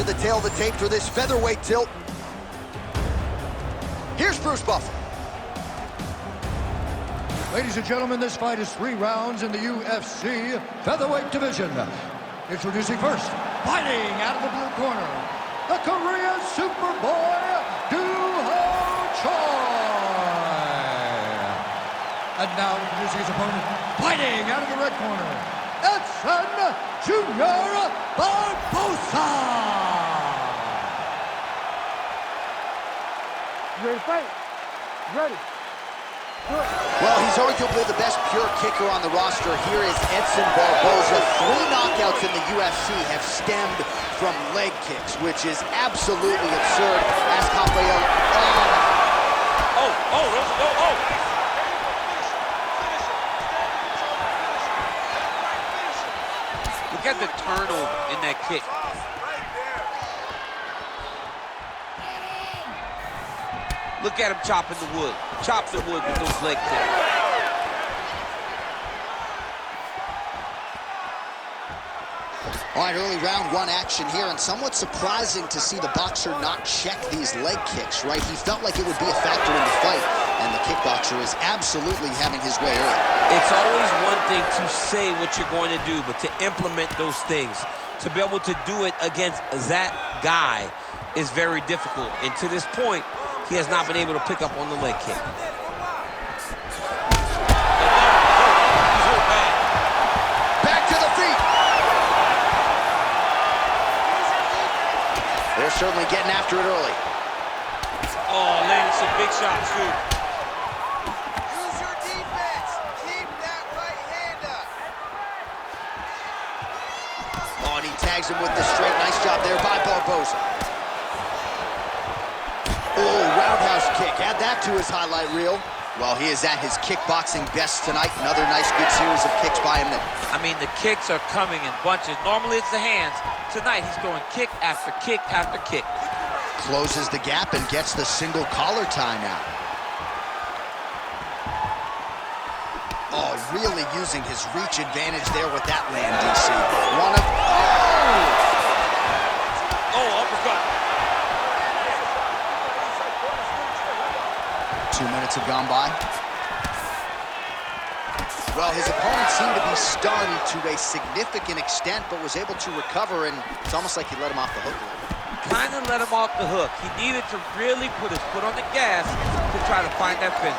the tail of the tape for this featherweight tilt. Here's Bruce Buffer. Ladies and gentlemen, this fight is 3 rounds in the UFC featherweight division. Introducing first, fighting out of the blue corner, the Korean Superboy, Dooho Choi. And now introducing his opponent, fighting out of the red corner, Edson Barboza. You ready to fight? Ready. Well, he's arguably the best pure kicker on the roster. Here is Edson Barboza. 3 knockouts in the UFC have stemmed from leg kicks, which is absolutely absurd. Ask Rafael. Look at the turnover in that kick. Look at him chopping the wood. Chop the wood with those leg kicks. All right, early round 1 action here, and somewhat surprising to see the boxer not check these leg kicks, right? He felt like it would be a factor in the fight, and the kickboxer is absolutely having his way early. It's always one thing to say what you're going to do, but to implement those things, to be able to do it against that guy is very difficult. And to this point, he has not been able to pick up on the leg kick. Back to the feet. They're certainly getting after it early. Oh, landing some big shots, too. Use your defense. Keep that right hand up. Oh, and he tags him with the straight. Nice job there by Barboza. Oh, roundhouse kick. Add that to his highlight reel. Well, he is at his kickboxing best tonight. Another nice, good series of kicks by him. I mean, the kicks are coming in bunches. Normally, it's the hands. Tonight, he's going kick after kick after kick. Closes the gap and gets the single collar tie now. Oh, really using his reach advantage there with that land, DC. Oh, uppercut. 2 minutes have gone by. Well, his opponent seemed to be stunned to a significant extent, but was able to recover, and it's almost like he let him off the hook a little bit. Kind of let him off the hook. He needed to really put his foot on the gas to try to find that finish.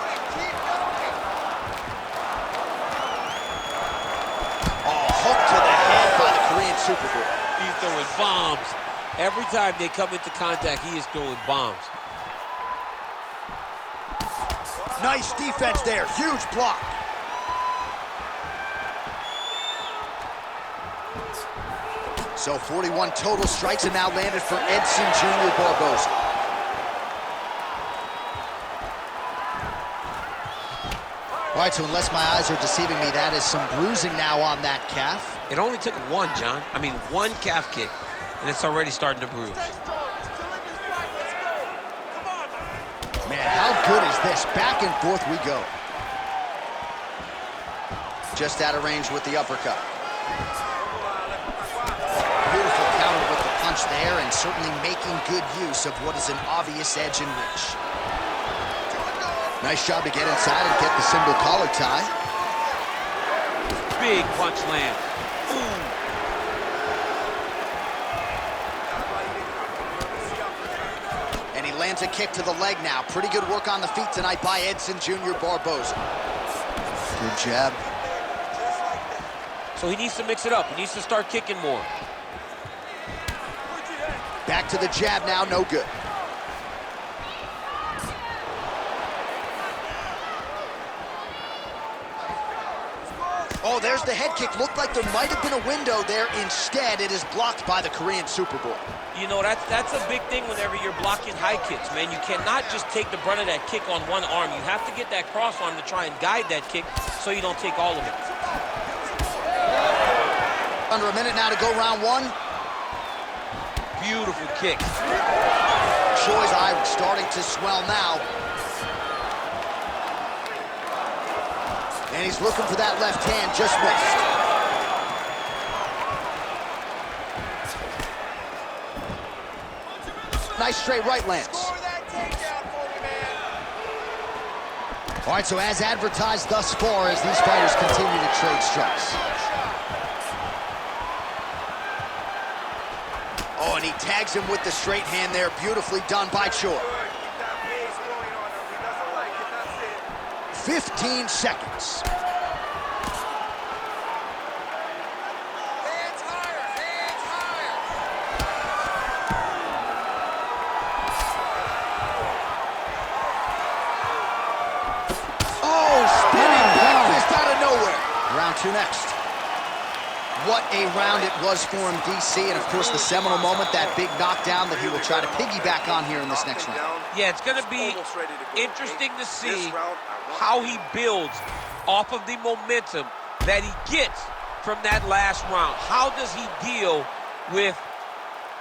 Oh, hook to the head by the Korean Superboy. He's throwing bombs. Every time they come into contact, he is throwing bombs. Nice defense there. Huge block. So 41 total strikes are now landed for Edson Jr. Barboza. All right, so unless my eyes are deceiving me, that is some bruising now on that calf. It only took one, John. I mean, one calf kick, and it's already starting to bruise. Man, how good is this? Back and forth we go. Just out of range with the uppercut. Beautiful counter with the punch there, and certainly making good use of what is an obvious edge and reach. Nice job to get inside and get the single collar tie. Big punch land. Ooh. And he lands a kick to the leg now. Pretty good work on the feet tonight by Edson Jr. Barboza. Good jab. So he needs to mix it up. He needs to start kicking more. Back to the jab now, no good. Oh, there's the head kick. Looked like there might have been a window there. Instead, it is blocked by the Korean Superboy. You know, that's a big thing whenever you're blocking high kicks, man. You cannot just take the brunt of that kick on one arm. You have to get that cross arm to try and guide that kick so you don't take all of it. Under a minute now to go round 1. Beautiful kick. Choi's eye starting to swell now. And he's looking for that left hand, just missed. Nice straight right lands. Score that takedown for me, man. All right, so as advertised thus far, as these fighters continue to trade strikes. Oh, and he tags him with the straight hand there. Beautifully done by Choi. Keep that pace going on him. He doesn't like it, that's it. 15 seconds. Hands higher, hands higher. Oh, spinning back fist out of nowhere. Round 2 next. What a round it was for him, DC, and of course the seminal moment, that big knockdown that he will try to piggyback on here in this next round. Yeah, it's going to be interesting to see how he builds off of the momentum that he gets from that last round. How does he deal with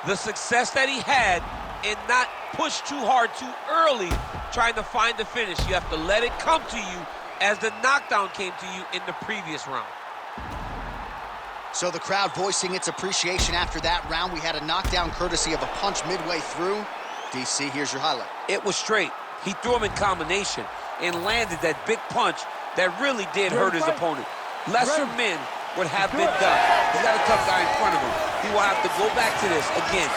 the success that he had and not push too hard too early trying to find the finish? You have to let it come to you as the knockdown came to you in the previous round. So the crowd voicing its appreciation after that round. We had a knockdown courtesy of a punch midway through. DC, here's your highlight. It was straight. He threw him in combination and landed that big punch that really did hurt his opponent. Lesser men would have been done. He's got a tough guy in front of him. He will have to go back to this again.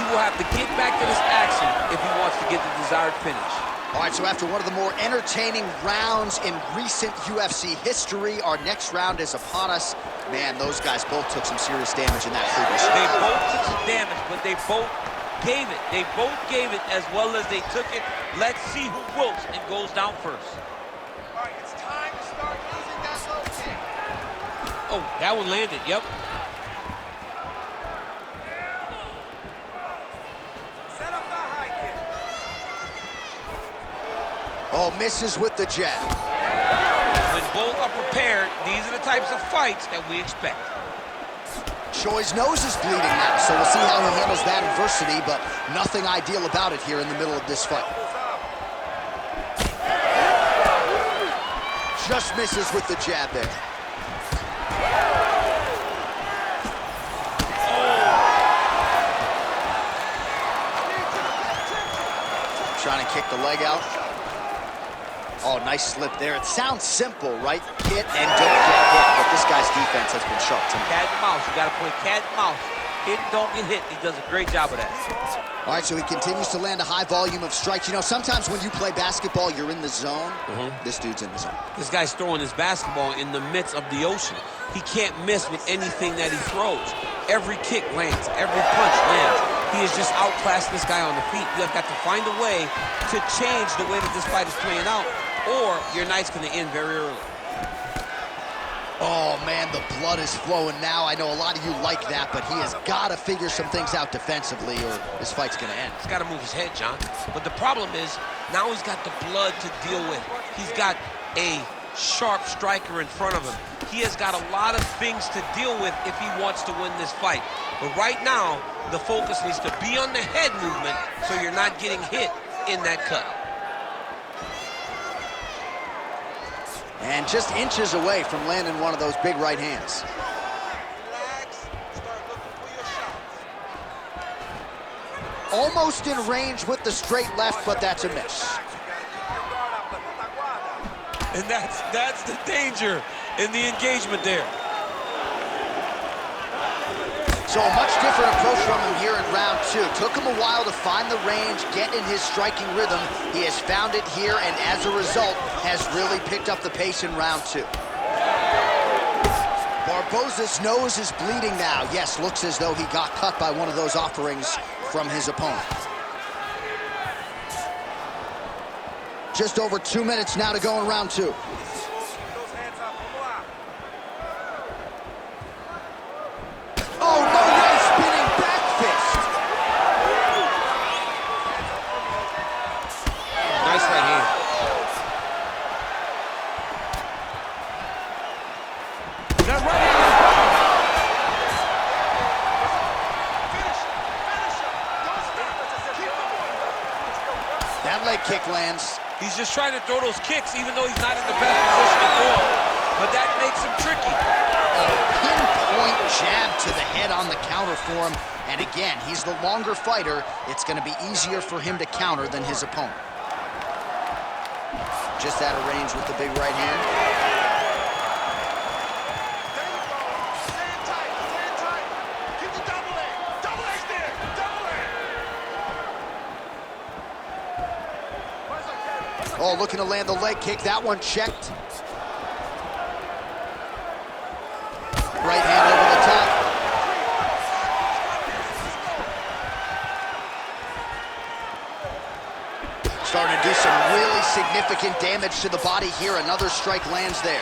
He will have to get back to this action if he wants to get the desired finish. All right, so after one of the more entertaining rounds in recent UFC history, our next round is upon us. Man, those guys both took some serious damage in that previous round. They both took some damage, but they both gave it. They both gave it as well as they took it. Let's see who wilts and goes down first. All right, it's time to start using that low kick. Oh, that one landed, yep. Set up the high kick. Oh, misses with the jab. When both are prepared, these are the types of fights that we expect. Choi's nose is bleeding now, so we'll see how he handles that adversity, but nothing ideal about it here in the middle of this fight. Just misses with the jab there. Trying to kick the leg out. Oh, nice slip there. It sounds simple, right? Hit and don't get hit, but this guy's defense has been sharp tonight. Cat and mouse. You got to play cat and mouse. Hit and don't get hit. He does a great job of that. All right, so he continues to land a high volume of strikes. You know, sometimes when you play basketball, you're in the zone. This dude's in the zone. This guy's throwing his basketball in the midst of the ocean. He can't miss with anything that he throws. Every kick lands. Every punch lands. He has just outclassed this guy on the feet. You have got to find a way to change the way that this fight is playing out, or your night's going to end very early. Oh, man, the blood is flowing now. I know a lot of you like that, but he has got to figure some things out defensively or this fight's going to end. He's got to move his head, John. But the problem is, now he's got the blood to deal with. He's got a sharp striker in front of him. He has got a lot of things to deal with if he wants to win this fight. But right now, the focus needs to be on the head movement so you're not getting hit in that cut. And just inches away from landing one of those big right hands. Relax, start looking for your shots. Almost in range with the straight left, but that's a miss. And that's the danger in the engagement there. So a much different approach from him here in round 2. Took him a while to find the range, get in his striking rhythm. He has found it here, and as a result, has really picked up the pace in round 2. Barboza's nose is bleeding now. Yes, looks as though he got cut by one of those offerings from his opponent. Just over 2 minutes now to go in round 2. Oh, no way, spinning back fist. Nice right hand. That leg kick lands. He's just trying to throw those kicks even though he's not in the best position to throw them. But that makes him tricky. a pinpoint jab to the head on the counter for him. And again, he's the longer fighter. It's going to be easier for him to counter than his opponent. Just out of range with the big right hand. There you go. Stand tight. Stand tight. Get the double leg. Double leg's there. Double leg. Oh, looking to land the leg kick. That one checked. Right hand over the top. Starting to do some really significant damage to the body here. Another strike lands there.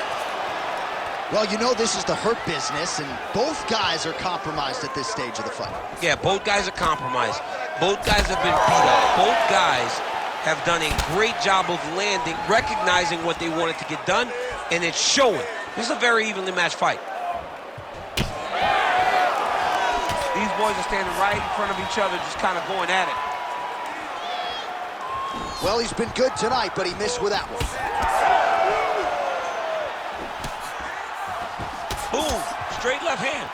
Well, you know this is the hurt business, and both guys are compromised at this stage of the fight. Yeah, both guys are compromised. Both guys have been beat up. Both guys have done a great job of landing, recognizing what they wanted to get done, and it's showing. This is a very evenly matched fight. These boys are standing right in front of each other, just kind of going at it. Well, he's been good tonight, but he missed with that one. Boom, straight left hand.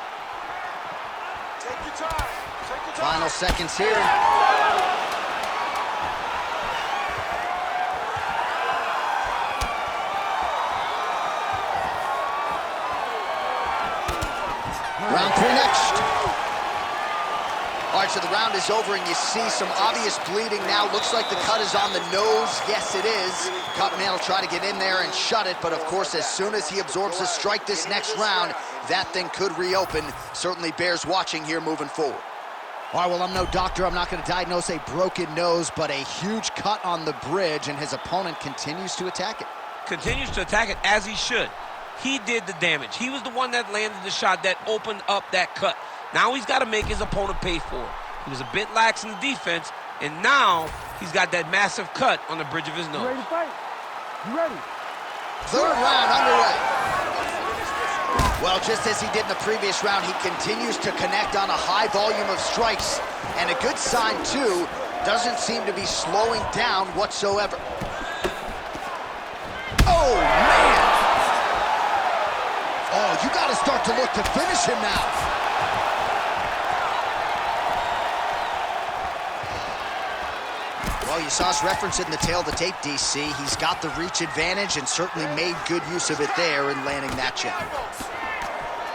Take your time. Take your time. Final seconds here. Round 3 next. All right, so the round is over, and you see some obvious bleeding now. Looks like the cut is on the nose. Yes, it is. Cutman will try to get in there and shut it, but of course, as soon as he absorbs a strike this next round, that thing could reopen. Certainly bears watching here moving forward. All right, well, I'm no doctor. I'm not going to diagnose a broken nose, but a huge cut on the bridge, and his opponent continues to attack it. Continues to attack it as he should. He did the damage. He was the one that landed the shot that opened up that cut. Now he's got to make his opponent pay for it. He was a bit lax in the defense, and now he's got that massive cut on the bridge of his nose. You ready to fight? You ready? Third round underway. Well, just as he did in the previous round, he continues to connect on a high volume of strikes, and a good sign, too, doesn't seem to be slowing down whatsoever. Oh, man! Oh, you got to start to look to finish him now. Well, you saw us reference it in the tail of the tape, DC. He's got the reach advantage and certainly made good use of it there in landing that jab.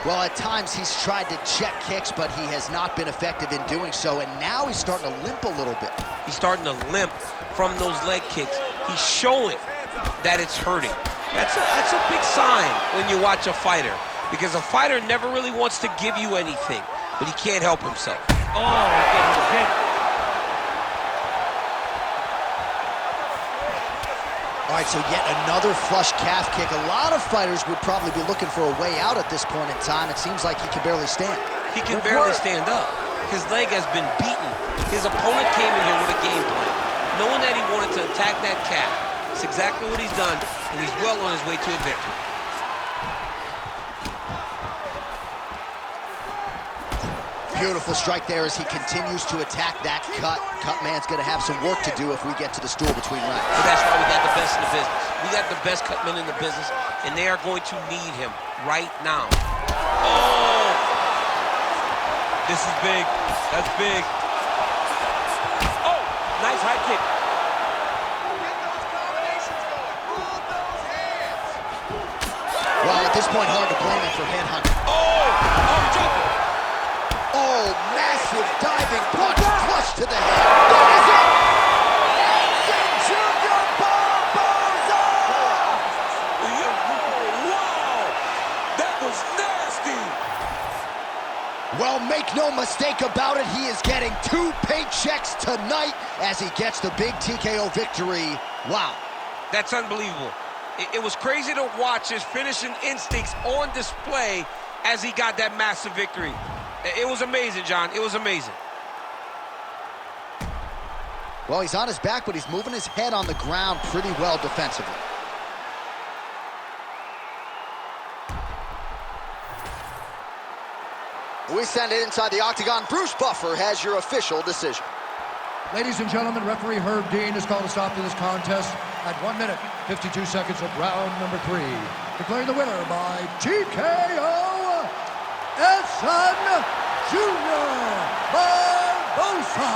Well, at times he's tried to check kicks, but he has not been effective in doing so, and now he's starting to limp a little bit. He's starting to limp from those leg kicks. He's showing that it's hurting. That's a big sign when you watch a fighter, because a fighter never really wants to give you anything, but he can't help himself. Oh, hit. All right, so yet another flush calf kick. A lot of fighters would probably be looking for a way out at this point in time. It seems like he can barely stand. He can barely stand up. His leg has been beaten. His opponent came in here with a game plan, knowing that he wanted to attack that calf. It's exactly what he's done, and he's well on his way to a victory. Beautiful strike there as he continues to attack that cut. Cutman's going to have some work to do if we get to the stool between rounds. But that's why we got the best in the business. We got the best cutmen in the business, and they are going to need him right now. Oh! This is big. That's big. Oh! Nice high kick. Get those combinations going. Move those hands. Well, at this point, hard to blame him for headhunting. Oh! Oh, jumping. Oh, massive diving punch, flush to the head. That is it! Edson Barboza! Wow! That was nasty! Well, make no mistake about it, he is getting 2 paychecks tonight as he gets the big TKO victory. Wow. That's unbelievable. It was crazy to watch his finishing instincts on display as he got that massive victory. It was amazing, John. It was amazing. Well, he's on his back, but he's moving his head on the ground pretty well defensively. We send it inside the octagon. Bruce Buffer has your official decision. Ladies and gentlemen, referee Herb Dean has called a stop to this contest at 1 minute, 52 seconds of round number 3. Declaring the winner by TKO Edson Barboza.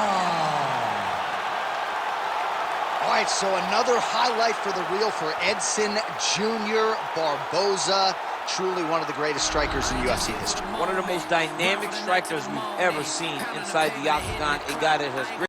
All right, so another highlight for the reel for Edson Jr. Barboza. Truly one of the greatest strikers in UFC history. One of the most dynamic strikers we've ever seen inside the octagon. A guy that has